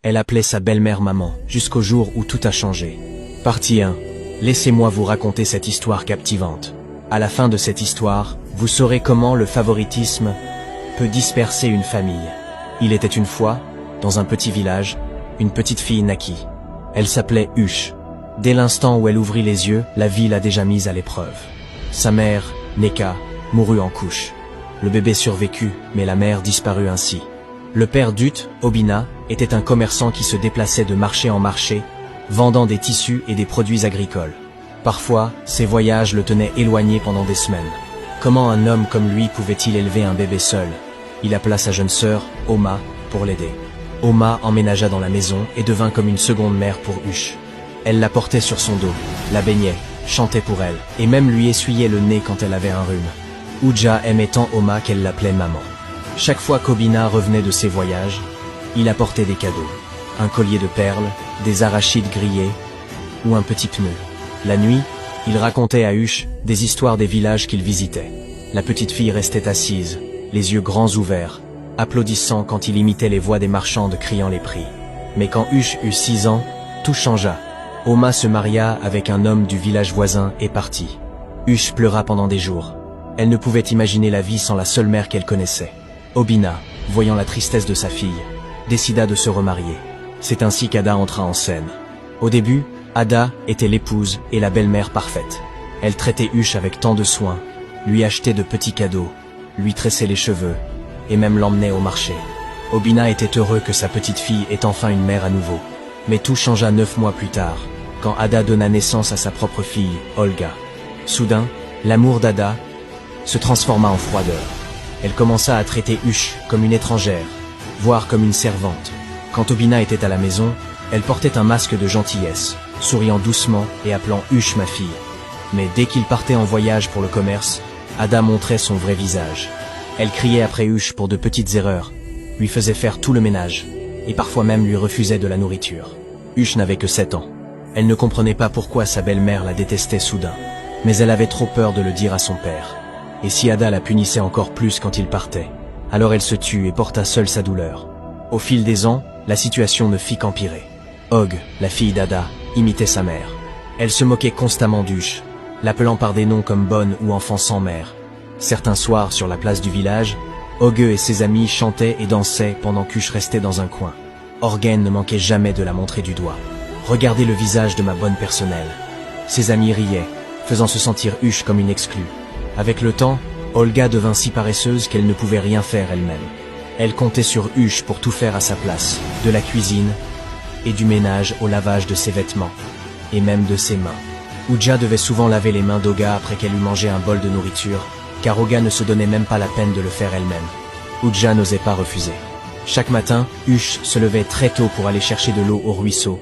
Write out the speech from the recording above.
Elle appelait sa belle-mère maman, jusqu'au jour où tout a changé. Partie 1. Laissez-moi vous raconter cette histoire captivante. À la fin de cette histoire, vous saurez comment le favoritisme peut disperser une famille. Il était une fois, dans un petit village, une petite fille naquit. Elle s'appelait Huche. Dès l'instant où elle ouvrit les yeux, la vie l'a déjà mise à l'épreuve. Sa mère, Neka, mourut en couche. Le bébé survécut, mais la mère disparut ainsi. Le père d'Ut, Obina, était un commerçant qui se déplaçait de marché en marché, vendant des tissus et des produits agricoles. Parfois, ses voyages le tenaient éloigné pendant des semaines. Comment un homme comme lui pouvait-il élever un bébé seul? Il appela sa jeune sœur, Oma, pour l'aider. Oma emménagea dans la maison et devint comme une seconde mère pour Huche. Elle la portait sur son dos, la baignait, chantait pour elle, et même lui essuyait le nez quand elle avait un rhume. Uja aimait tant Oma qu'elle l'appelait maman. Chaque fois qu'Obina revenait de ses voyages, il apportait des cadeaux. Un collier de perles, des arachides grillés, ou un petit pneu. La nuit, il racontait à Huche des histoires des villages qu'il visitait. La petite fille restait assise, les yeux grands ouverts, applaudissant quand il imitait les voix des marchandes criant les prix. Mais quand Huche eut 6 ans, tout changea. Oma se maria avec un homme du village voisin et partit. Huche pleura pendant des jours. Elle ne pouvait imaginer la vie sans la seule mère qu'elle connaissait. Obina, voyant la tristesse de sa fille, décida de se remarier. C'est ainsi qu'Ada entra en scène. Au début, Ada était l'épouse et la belle-mère parfaite. Elle traitait Huche avec tant de soin, lui achetait de petits cadeaux, lui tressait les cheveux, et même l'emmenait au marché. Obina était heureux que sa petite fille ait enfin une mère à nouveau. Mais tout changea 9 mois plus tard, quand Ada donna naissance à sa propre fille, Olga. Soudain, l'amour d'Ada se transforma en froideur. Elle commença à traiter Huche comme une étrangère, voire comme une servante. Quand Obina était à la maison, elle portait un masque de gentillesse, souriant doucement et appelant Huche ma fille. Mais dès qu'il partait en voyage pour le commerce, Ada montrait son vrai visage. Elle criait après Huche pour de petites erreurs, lui faisait faire tout le ménage, et parfois même lui refusait de la nourriture. Huche n'avait que 7 ans. Elle ne comprenait pas pourquoi sa belle-mère la détestait soudain, mais elle avait trop peur de le dire à son père. Et si Ada la punissait encore plus quand il partait, alors elle se tut et porta seule sa douleur. Au fil des ans, la situation ne fit qu'empirer. Og, la fille d'Ada, imitait sa mère. Elle se moquait constamment d'Huche, l'appelant par des noms comme bonne ou enfant sans mère. Certains soirs, sur la place du village, Og et ses amis chantaient et dansaient pendant qu'Huche restait dans un coin. Orgen ne manquait jamais de la montrer du doigt. Regardez le visage de ma bonne personnelle. Ses amis riaient, faisant se sentir Huche comme une exclue. Avec le temps, Olga devint si paresseuse qu'elle ne pouvait rien faire elle-même. Elle comptait sur Huche pour tout faire à sa place, de la cuisine et du ménage au lavage de ses vêtements, et même de ses mains. Uja devait souvent laver les mains d'Olga après qu'elle eût mangé un bol de nourriture, car Olga ne se donnait même pas la peine de le faire elle-même. Uja n'osait pas refuser. Chaque matin, Huche se levait très tôt pour aller chercher de l'eau au ruisseau,